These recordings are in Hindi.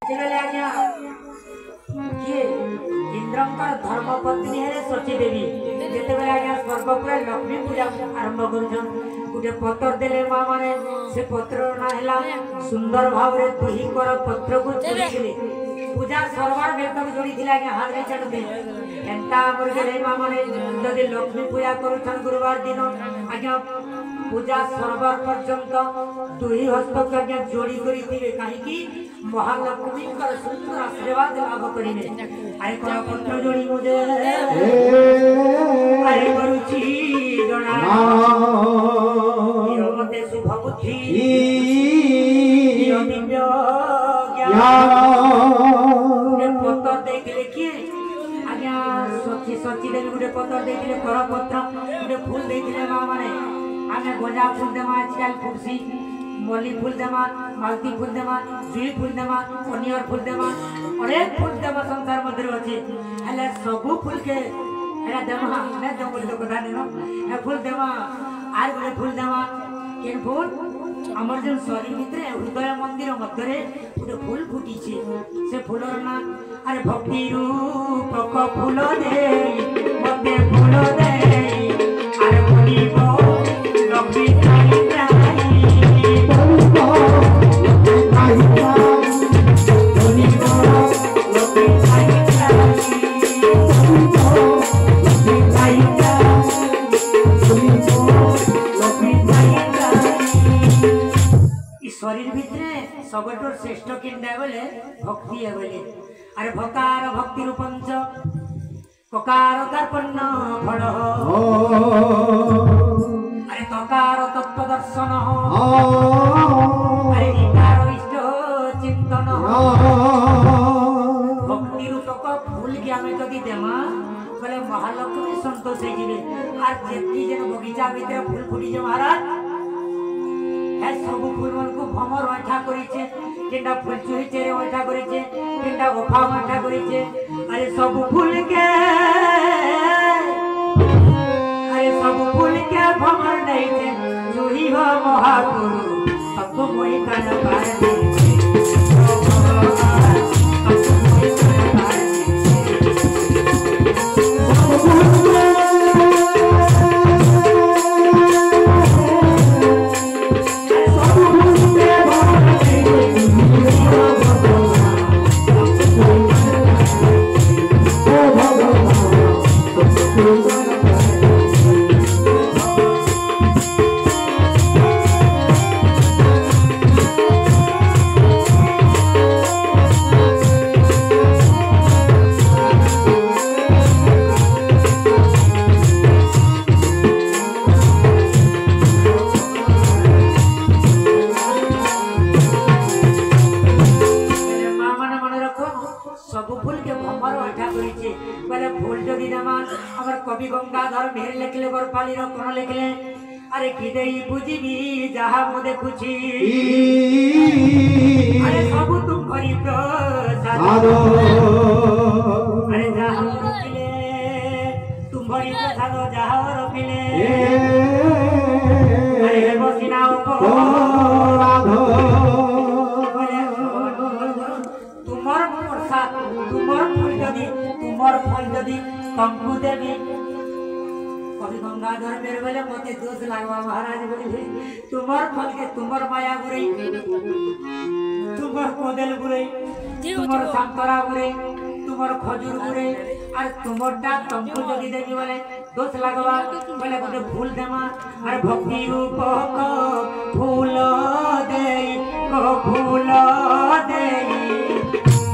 आज्ञा किए इंद्रंकर धर्मपत्नी है सची देवी जेते बेले आज्ञा स्वर्गपुर लक्ष्मी पूजा आरंभ करूछन गुटे पत्र देले मां माने से पत्र ना हैला सुंदर भाव रे दुही कर पत्र को जोड़िले पूजा सरवार में तक जोड़ी थिला आज्ञा हाथ रे चढ़ दे एंता हमर गेले मां माने जदि लक्ष्मी पूजा करूछन गुरुवार दिन आज्ञा पूजा सरवार पर्यंत दुही हस्त को आज्ञा जोड़ी करी थिबे काहे की महालक्ष्मी का सुंदर आशीर्वाद लाभ करिने आरे कोन पत्र जोड़ी मुझे आरे गुरुजी जणा यो मते शुभ बुद्धि यो दिव्य ज्ञान पत्र देखले कि आज्ञा सची सची देवी गुटे पत्र देखले कर पत्र गुटे फूल देखले मां माने आमे गोजा फूल देमा आजकल फुरसी मल्ली फूल देमा मालती फूल देमा जुई फूल देमा कनियर फूल देमा अनेक फूल देमा संसार मध्य अछि हले सबु फूल के एरा देमा ने जंगल तो कथा नेनो ए फूल देमा आर गुले फूल देमा केन फूल हमर जन शरीर भितरे हृदय मंदिर मध्य रे गुटे फूल फुटी छे से फूलर ना अरे भक्ति रूप क फूल दे मते फूल दे अरे बोलिबो लक्ष्मी शरीर भितरे सबटोर श्रेष्ठ किंडा बोले भक्ति है बोले अरे भकार भक्ति रूपंच ककार दर्पण फल अरे तकार तत्व दर्शन अरे इकार इष्ट चिंतन भक्ति रूपक फूल के आमे जदि देमा बोले महालक्ष्मी संतोष हे जिवे आर जेती जन बगीचा भितरे फूल फुटी जे महाराज है सब फूल मन को भमर ओठा करिছে केंडा फूल चुही चेरे ओठा करिছে केंडा ओफा ओठा करिছে अरे सब फूल के भमर नहीं थे चुही हो महागुरु सबको मोहि कान पाए कवि गंगाधर मेहर लेखले बरपाली रो कोन लेखले अरे किदेई बुझिबी जहा मो देखुछी अरे सब तुम करी प्रसाद अरे जहा रोपिले तुम भरी प्रसाद जहा रोपिले अरे बसिना को तुमर प्रसाद तुमर फल जदी तंकु देवी कवि गंगाधर मेरे बेले मते दोष लागवा महाराज बोली तुमर फल के तुमर माया गुरई तुमर कोदेल गुरई तुमर संतरा गुरई तुमर खजूर गुरई और तुमरटा तंकु जदी देवी बोले दोष लागवा बोले गोटे फूल देमा और भक्ति रूप को फूल देई को फूल देई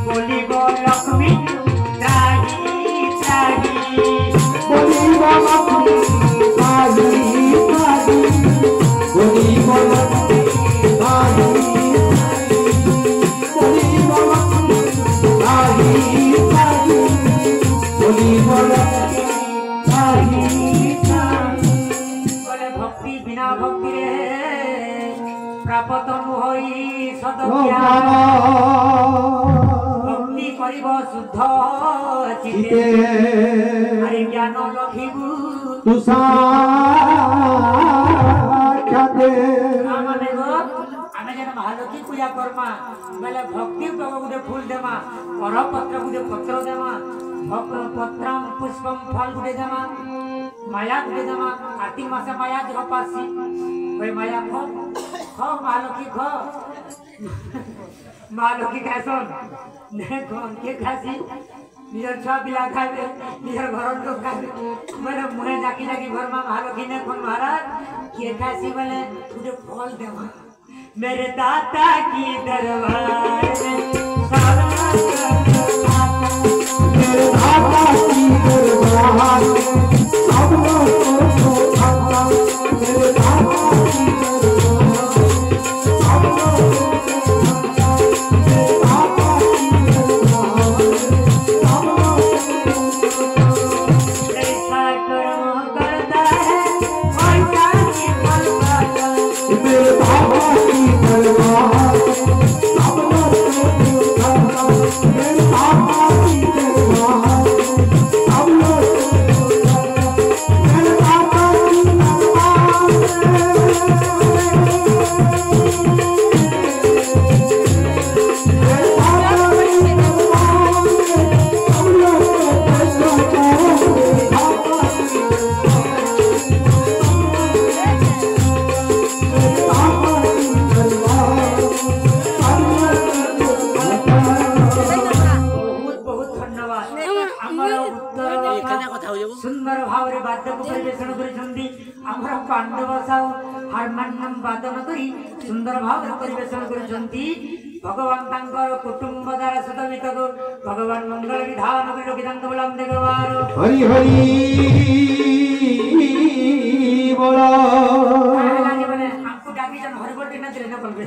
बोली गो लक्ष्मी भक्ति बिना भक्ति रे प्राप्त नुहई सदज्ञान भक्ति करिब शुद्ध चित्ते अरे ज्ञान लखिबु तुसा खाते आमे जन महालक्ष्मी पूजा कर करमा बेले भक्ति टक गुटे फूल देमा कर पत्र गुटे पत्र देमा पत्रम पुष्पम फल गुटे देमा माया गुटे देमा कार्तिक मास माया जो पासी भाई माया खो महालक्ष्मी खो महालक्ष्मी खासन देखो के खासी निजर छुआ पिला खाइबे निजर घर लोग खाइबे मैंने मुहे जाकी जाकी घर में महालक्ष्मी ने फोन महाराज के खासी बोले तुझे फल देवा मेरे दाता की दरबार में मेरे दाता की दरबार में सब लोगों को खाता मेरे दाता की सुंदर भाव रे वाद्य को परिवेषण करिसंदी हमर पांडव साउ हारमोनियम वादन करी सुंदर भाव रे परिवेषण करिसंदी भगवान तांकर कुटुंब द्वारा सदमित को भगवान मंगल विधान करि लोकिदांत बोलाम देगवार हरि हरि बोला लागे बने हमको डाकी जन हरि बोल देना देना पड़बे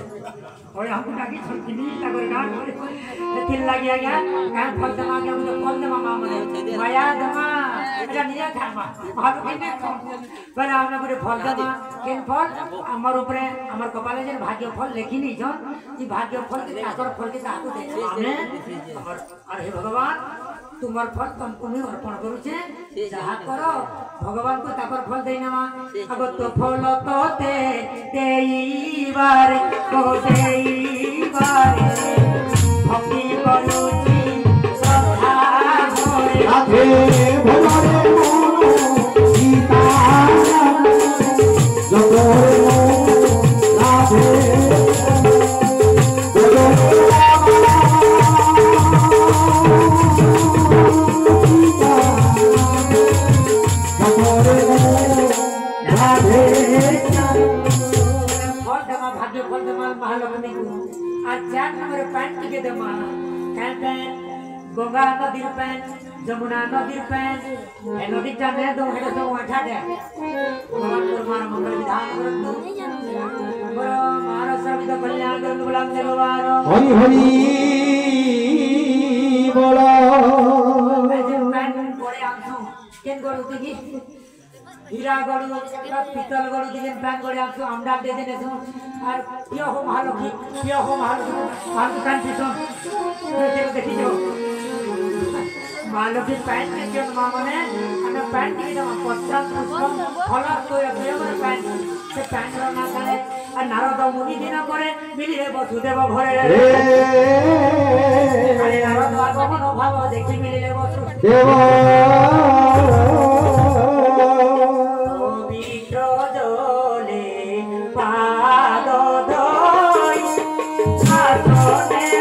और हमको डाकी छकिनी तागर गान थिल लागि आज्ञा का फल दमा के हम फल दमा मामले माया दमा এটা নিয়ে খাবা ভালো কিনে বলে আমরা করে ফল দাদা কেন ফল আমার উপরে আমার কপালে যে ভাগ্য ফল লেখি নি জন এই ভাগ্য ফল কে আকর ফল কে তাকু দে আমি আমার আরে ভগবান তোমার ফল তুমি অর্পণ করুছে যাহা করো ভগবান কো তাকর ফল দেই না আগ তো ফল তো দেইবার কো দেইবার ভক্তি করুছি শ্রদ্ধা ভরে রাধে ভগবান गंगा नदी पैन जमुना नदी पैन ए नदी टाने दो हेड सब उठा दे भगवान परमार मंगल विधान करतु बरो महाराज सर्विद कल्याण करतु बोला देवार हरि हरि बोलो जे पैन पड़े आंसू केन गडु तिगी हीरा गडु पितल गडु दिन पैन गडु आंसू आमडा दे देने सु और यो हो महालक्ष्मी यो हो महालक्ष्मी मार कान पिसो देखि जो महालक्ष्मी पैंट के जो मामने अन्य पैंट की जो पत्ता पुष्पम फला तो ये प्रियमर पैंट से पैंट रना करे और नारद मुनि दिना करे मिली रे वसुदेव घरे अरे नारद आगमन भाव देखि मिली रे वसुदेव पवित्र जले पाद धोई आसने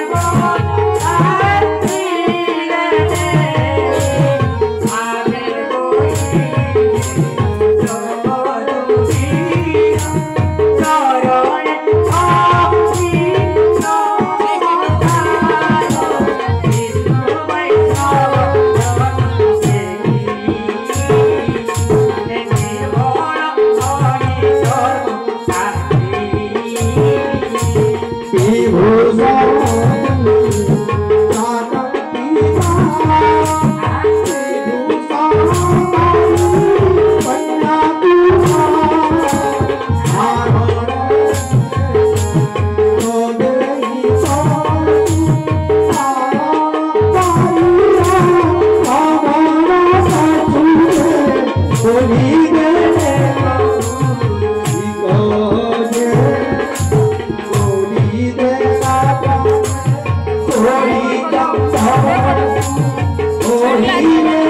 ओही रे